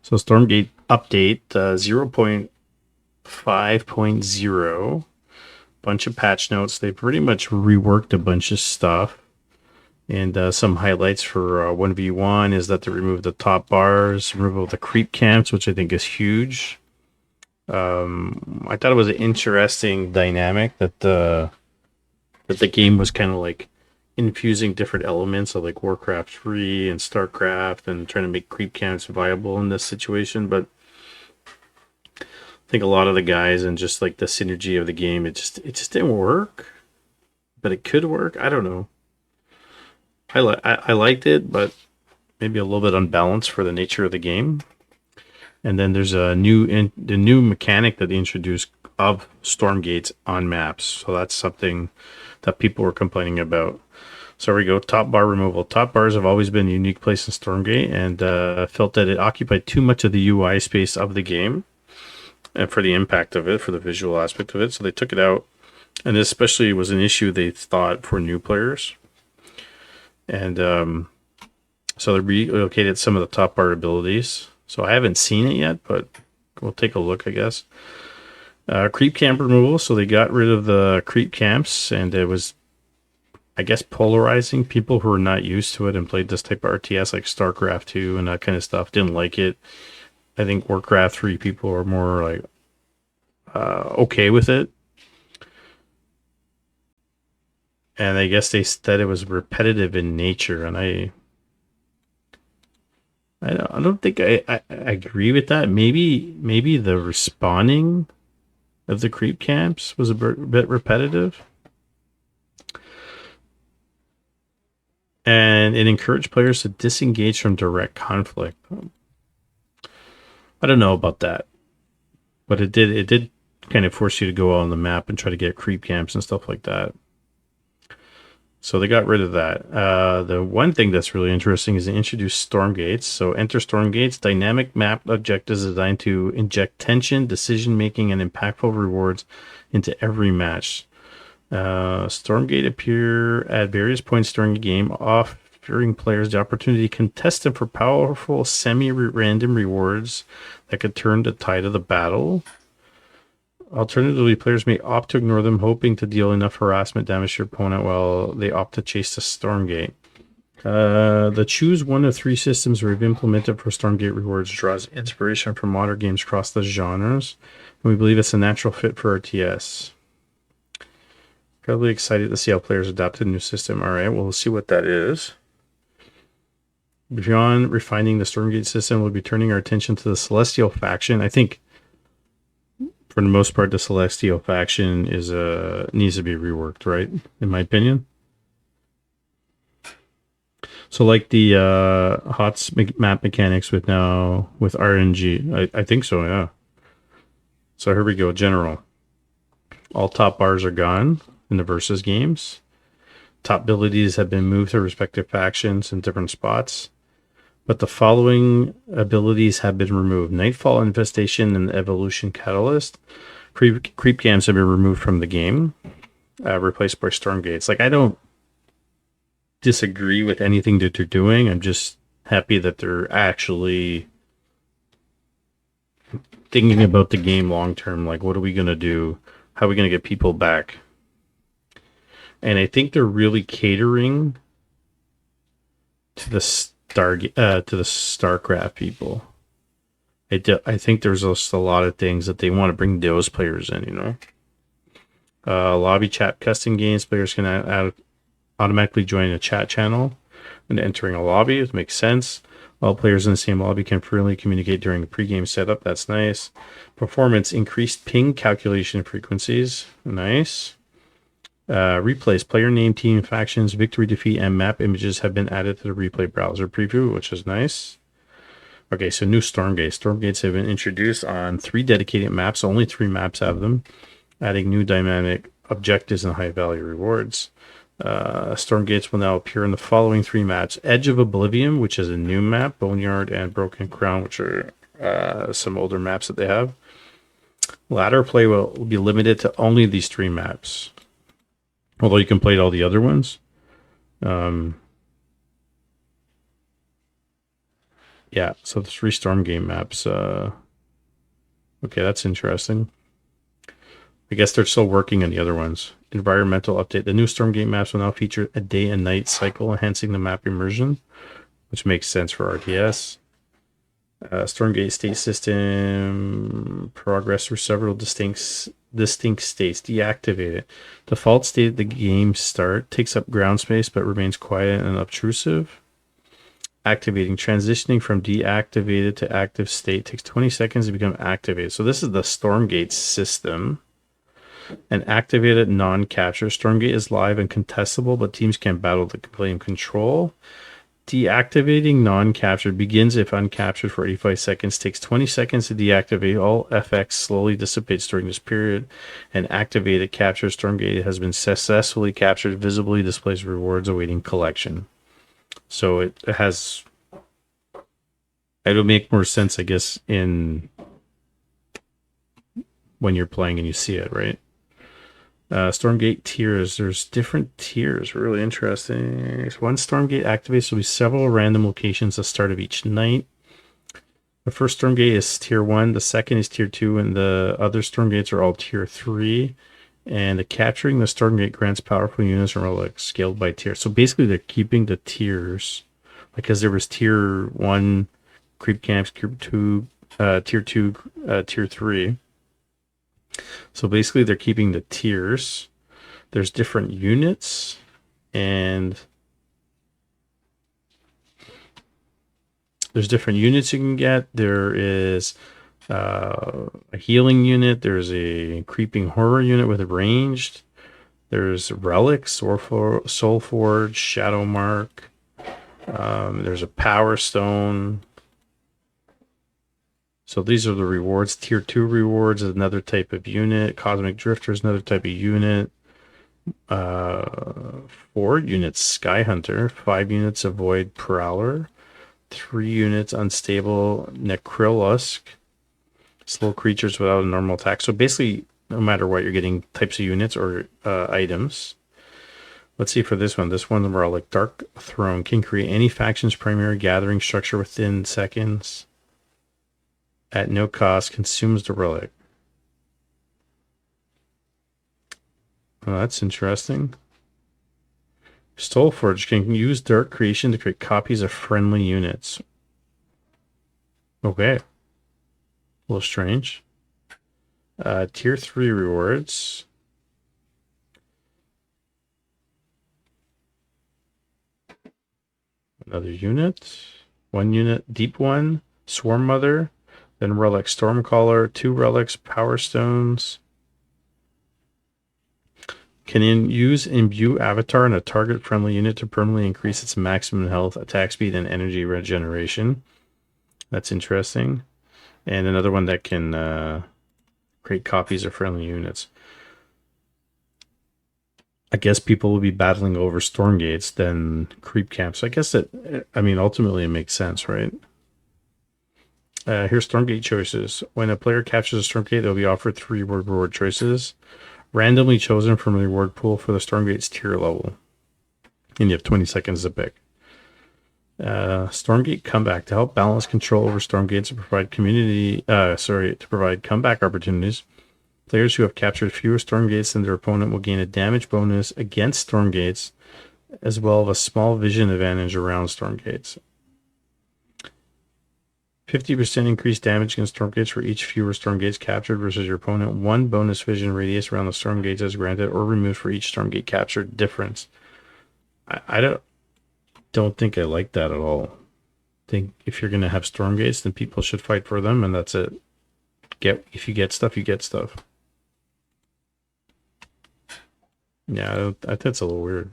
So Stormgate update 0.5.0, bunch of patch notes. They pretty much reworked a bunch of stuff. And some highlights for 1v1 is that they removed the top bars, removal of the creep camps, which I think is huge. I thought it was an interesting dynamic that the game was kind of like infusing different elements of like Warcraft 3 and StarCraft and trying to make creep camps viable in this situation. But I think a lot of the guys and just like the synergy of the game, it just didn't work. But it could work. I don't know. I liked it, but maybe a little bit unbalanced for the nature of the game. And then there's the new mechanic that they introduced of Stormgates on maps. So that's something that people were complaining about. So here we go. Top bar removal. Top bars have always been a unique place in Stormgate, and felt that it occupied too much of the UI space of the game, and for the impact of it, for the visual aspect of it. So they took it out, and this especially was an issue they thought for new players. And so they relocated some of the top bar abilities. So I haven't seen it yet, but we'll take a look, I guess. Creep camp removal. So they got rid of the creep camps, and it was, I guess, polarizing. People who are not used to it and played this type of RTS like StarCraft 2 and that kind of stuff didn't like it. I think Warcraft 3 people are more like okay with it. And I guess they said it was repetitive in nature, and I don't think I agree with that. Maybe the respawning of the creep camps was a bit repetitive, and it encouraged players to disengage from direct conflict. I don't know about that, but it did kind of force you to go out on the map and try to get creep camps and stuff like that. So they got rid of that. The one thing that's really interesting is they introduced Stormgates. So enter Stormgates, dynamic map objectives designed to inject tension, decision making, and impactful rewards into every match. Stormgate appear at various points during the game, offering players the opportunity to contest them for powerful semi-random rewards that could turn the tide of the battle. Alternatively, players may opt to ignore them, hoping to deal enough harassment damage to your opponent while they opt to chase the Stormgate. The choose one of three systems we've implemented for Stormgate rewards draws inspiration from modern games across the genres, and we believe it's a natural fit for RTS. Probably excited to see how players adapt to the new system. All right, well, we'll see what that is. Beyond refining the Stormgate system, we'll be turning our attention to the Celestial faction. I think for the most part, the Celestial faction is needs to be reworked, right? In my opinion. So, like the HOTS map mechanics with RNG, I think so, yeah. So here we go. General. All top bars are gone in the versus games. Top abilities have been moved to respective factions in different spots. But the following abilities have been removed: Nightfall Infestation and Evolution Catalyst. Creep camps have been removed from the game, replaced by Stormgates. Like, I don't disagree with anything that they're doing. I'm just happy that they're actually thinking about the game long term. Like, what are we going to do? How are we going to get people back? And I think they're really catering to the StarCraft people. I think there's just a lot of things that they want to bring those players in, you know. Lobby chat custom games, players can automatically join a chat channel when entering a lobby. It makes sense. All players in the same lobby can freely communicate during the pregame setup. That's nice. Performance increased ping calculation frequencies. Nice. Replays, player name, team, factions, victory, defeat, and map images have been added to the replay browser preview, which is nice. Okay, so new Stormgates. Stormgates have been introduced on 3 dedicated maps. Only 3 maps have them, adding new dynamic objectives and high value rewards. Stormgates will now appear in the following 3 maps: Edge of Oblivion, which is a new map, Boneyard, and Broken Crown, which are some older maps that they have. Ladder play will be limited to only these 3 maps, although you can play all the other ones. Yeah, so the 3 Stormgate maps. Okay, that's interesting. I guess they're still working on the other ones. Environmental update. The new Stormgate maps will now feature a day and night cycle, enhancing the map immersion, which makes sense for RTS. Stormgate state system progress through several distinct states. Deactivate it. Default state at the game start takes up ground space but remains quiet and obtrusive. Activating. Transitioning from deactivated to active state takes 20 seconds to become activated. So this is the Stormgate system. An activated non-capture. Stormgate is live and contestable, but teams can battle to claim control. Deactivating non-captured begins if uncaptured for 85 seconds, takes 20 seconds to deactivate. All FX slowly dissipates during this period. And activated capture. Stormgate has been successfully captured, visibly displays rewards awaiting collection. So it has... It'll make more sense, I guess, in when you're playing and you see it, right? Stormgate tiers. There's different tiers. Really interesting. One Stormgate activates will be several random locations at the start of each night. The first Stormgate is tier 1. The second is tier 2. And the other Stormgates are all tier 3. And capturing the Stormgate grants powerful units and relics scaled by tier. So basically they're keeping the tiers. Because there was tier 1 creep camps, tier 2, tier 3. So basically they're keeping the tiers. There's different units, and there's different units you can get. There is a healing unit. There's a creeping horror unit with a ranged. There's relics, Soulforge, Shadow Mark. There's a Power Stone. So these are the rewards. Tier 2 rewards is another type of unit. Cosmic Drifter is another type of unit. 4 units Sky Hunter. 5 units Avoid Prowler. 3 units Unstable Necrolusk. Slow creatures without a normal attack. So basically, no matter what, you're getting types of units or items. Let's see for this one. This one, we're all like Dark Throne. Can create any faction's primary gathering structure within seconds. At no cost, consumes the relic. Oh, that's interesting. Soulforge can use Dark Creation to create copies of friendly units. Okay. A little strange. Tier 3 rewards. Another unit. 1 unit. Deep 1. Swarm Mother. Then relic Stormcaller, 2 relics, Power Stones. Can use Imbue Avatar and a target-friendly unit to permanently increase its maximum health, attack speed, and energy regeneration. That's interesting. And another one that can create copies of friendly units. I guess people will be battling over Stormgates than creep camps. I guess that, I mean, ultimately it makes sense, right? Here's Stormgate choices. When a player captures a Stormgate, they'll be offered 3 reward choices, randomly chosen from the reward pool for the Stormgate's tier level. And you have 20 seconds to pick. Stormgate comeback. To help balance control over Stormgates and provide to provide comeback opportunities, players who have captured fewer Stormgates than their opponent will gain a damage bonus against Stormgates, as well as a small vision advantage around Stormgates. 50% increased damage against Stormgates for each fewer Stormgates captured versus your opponent. 1 bonus vision radius around the Stormgates is granted or removed for each Stormgate captured difference. I don't think I like that at all. I think if you're going to have Stormgates, then people should fight for them, and that's it. If you get stuff, you get stuff. Yeah, I think that's a little weird.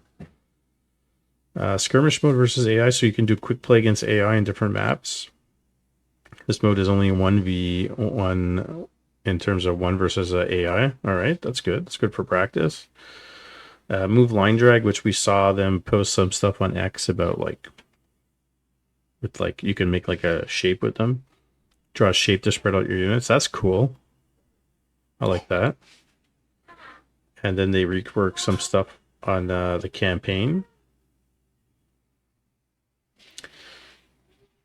Skirmish mode versus AI, so you can do quick play against AI in different maps. This mode is only 1v1 in terms of 1 versus AI. All right, that's good. That's good for practice. Move line drag, which we saw them post some stuff on X about you can make like a shape with them. Draw a shape to spread out your units. That's cool. I like that. And then they rework some stuff on the campaign.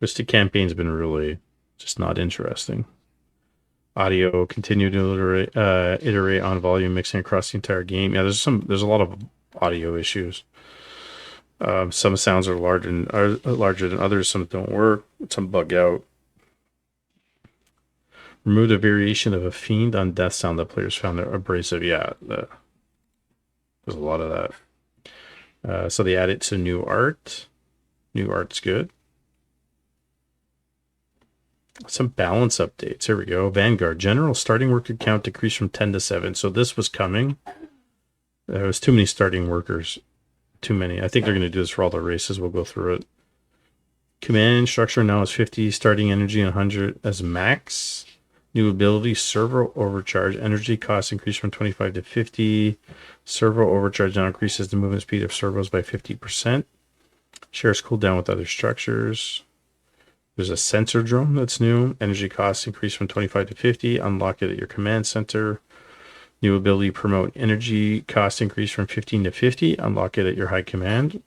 Mystic Campaign's been really just not interesting. Audio, continue to iterate on volume mixing across the entire game. Yeah, there's a lot of audio issues. Some sounds are larger than others. Some don't work. Some bug out. Remove the variation of a fiend on death sound that players found abrasive. Yeah, there's a lot of that. So they added some new art. New art's good. Some balance updates. Here we go. Vanguard. General starting worker count decreased from 10 to 7. So this was coming. There was too many starting workers. Too many. I think they're going to do this for all the races. We'll go through it. Command structure now is 50. Starting energy and 100 as max. New ability. Servo overcharge. Energy cost increased from 25 to 50. Servo overcharge now increases the movement speed of servos by 50%. Shares cooldown with other structures. There's a sensor drone that's new. Energy costs increase from 25 to 50. Unlock it at your command center. New ability promote energy cost increase from 15 to 50. Unlock it at your high command.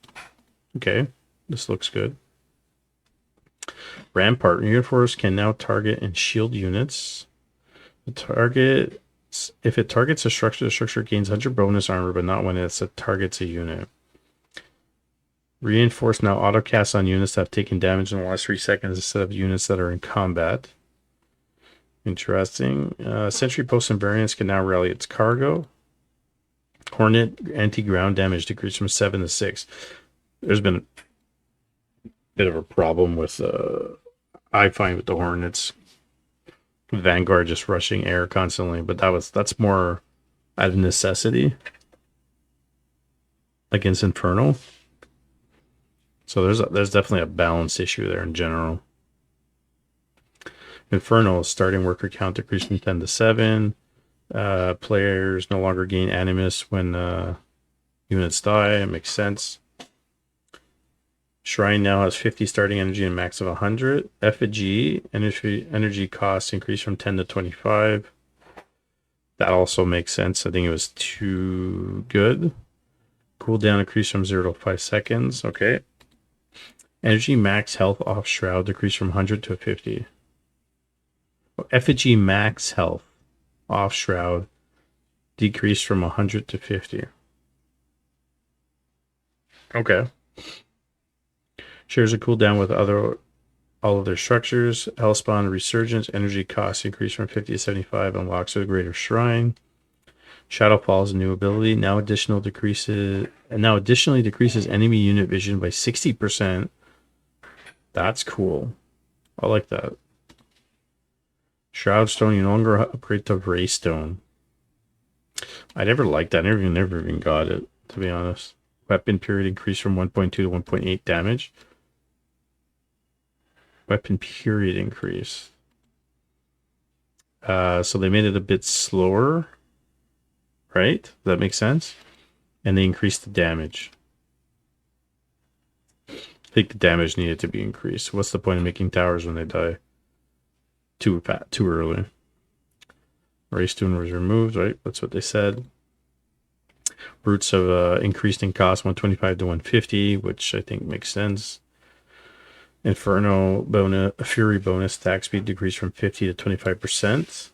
Okay, this looks good. Rampart reinforce can now target and shield units. If it targets a structure, the structure gains 100 bonus armor, but not when it targets a unit. Reinforce now autocasts on units that have taken damage in the last 3 seconds instead of units that are in combat. Interesting. Sentry posts and variants can now rally its cargo. Hornet anti-ground damage decreased from 7 to 6. There's been a bit of a problem with, I find, with the Hornets. Vanguard just rushing air constantly, but that's more out of necessity against Inferno. So there's definitely a balance issue there in general. Inferno starting worker count decreased from 10 to 7. Players no longer gain animus when units die. It makes sense. Shrine now has 50 starting energy and max of 100. Effigy energy costs increased from 10 to 25. That also makes sense. I think it was too good. Cooldown increased from 0 to 5 seconds. Okay. Energy max health off shroud decreased from 100 to 50. Effigy max health off shroud decreased from 100 to 50. Okay. Shares a cooldown with all of their structures. Hellspawn resurgence energy costs increased from 50 to 75. Unlocks with a greater shrine. Shadowfall is a new ability. Now additionally decreases enemy unit vision by 60%. That's cool. I like that. Shroud Stone, you no longer upgrade to Ray Stone. I never liked that. I never even got it, to be honest. Weapon period increased from 1.2 to 1.8 damage. Weapon period increase. So they made it a bit slower. Right? Does that make sense? And they increased the damage. I think the damage needed to be increased. What's the point of making towers when they die too early? Raystone was removed, right? That's what they said. Roots have increased in cost 125 to 150, which I think makes sense. Inferno bonus, Fury bonus attack speed decreased from 50 to 25%.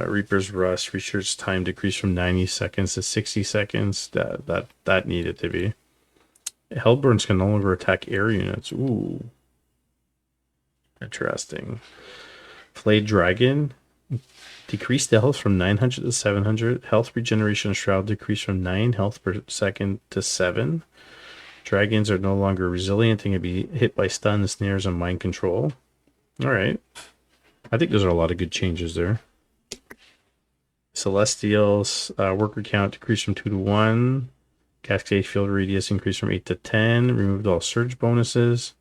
Reaper's Rust research time decreased from 90 seconds to 60 seconds. That needed to be. Hellburns can no longer attack air units. Ooh. Interesting. Flayed Dragon decreased the health from 900 to 700. Health regeneration shroud decreased from 9 health per second to 7. Dragons are no longer resilient and can be hit by stun, snares, and mind control. Alright. I think those are a lot of good changes there. Celestials, worker count decreased from 2 to 1. Cascade field radius increased from 8 to 10. Removed all surge bonuses.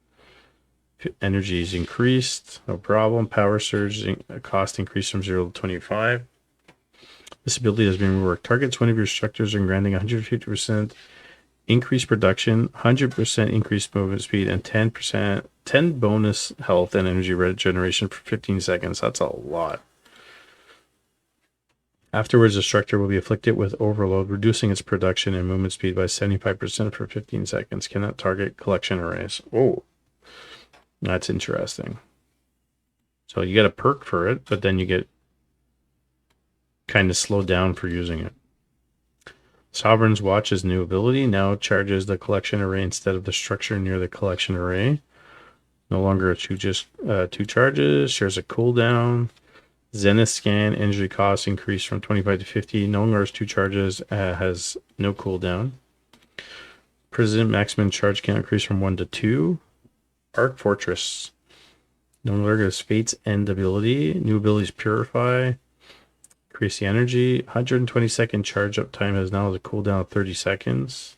Energy is increased. No problem. Power surge cost increased from 0 to 25. This ability has been reworked. Targets one of your structures and granting 150% increased production, 100% increased movement speed, and 10 bonus health and energy regeneration for 15 seconds. That's a lot. Afterwards, the structure will be afflicted with overload, reducing its production and movement speed by 75% for 15 seconds. Cannot target collection arrays. Oh. That's interesting. So you get a perk for it, but then you get kind of slowed down for using it. Sovereign's Watch's new ability now charges the collection array instead of the structure near the collection array. No longer two charges, shares a cooldown. Zenith Scan energy cost increased from 25 to 50. No longer has 2 charges, has no cooldown. Prison maximum charge count increased from 1 to 2. Arc Fortress. No longer has Fate's End ability. New abilities Purify. Increase the energy. 120-second charge up time has now a cooldown of 30 seconds.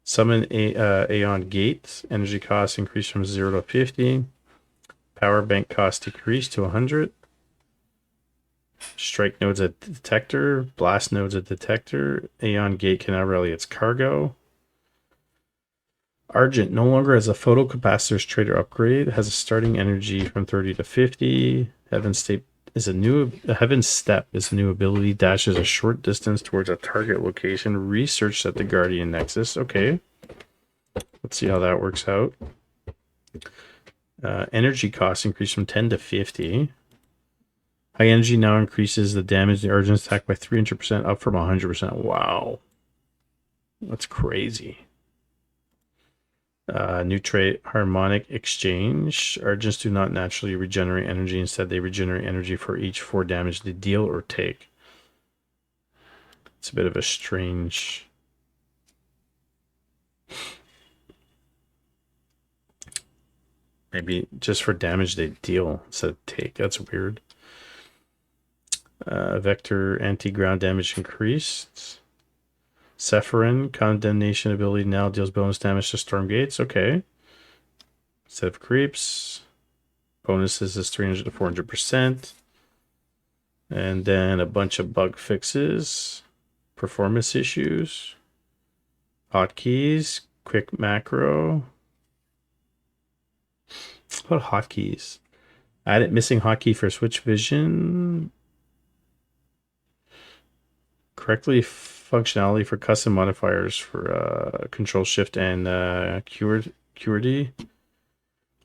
Summon Aeon Gate. Energy cost increased from 0 to 50. Power bank cost decreased to 100. Strike nodes at detector. Blast nodes at detector. Aeon Gate can now rally its cargo. Argent no longer has a photocapacitors trader upgrade. Has a starting energy from 30 to 50. Heaven Step is a new ability. Dashes a short distance towards a target location. Researched at the Guardian Nexus. Okay. Let's see how that works out. Energy cost increased from 10 to 50. High energy now increases the damage the Argent's attack by 300%, up from 100%. Wow. That's crazy. New trait, Harmonic Exchange. Argents do not naturally regenerate energy. Instead, they regenerate energy for each 4 damage they deal or take. It's a bit of a strange... Maybe just for damage they deal instead of take. That's weird. Vector anti-ground damage increased. Sephirin, Condemnation ability now deals bonus damage to Stormgates. Okay. Instead of creeps. Bonuses is 300 to 400%. And then a bunch of bug fixes. Performance issues. Hotkeys. Quick macro. What about hotkeys? Added missing hotkey for Switch Vision. Correctly functionality for custom modifiers for Control Shift and QWERTY.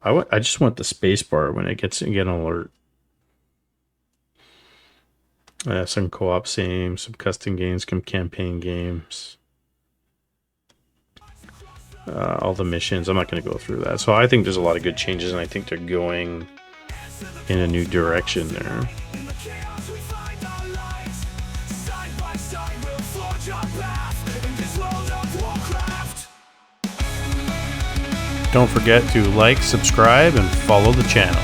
I just want the spacebar when it gets an alert. Some co-op games, some custom games, some campaign games. All the missions. I'm not going to go through that. So I think there's a lot of good changes, and I think they're going in a new direction there. Don't forget to like, subscribe, and follow the channel.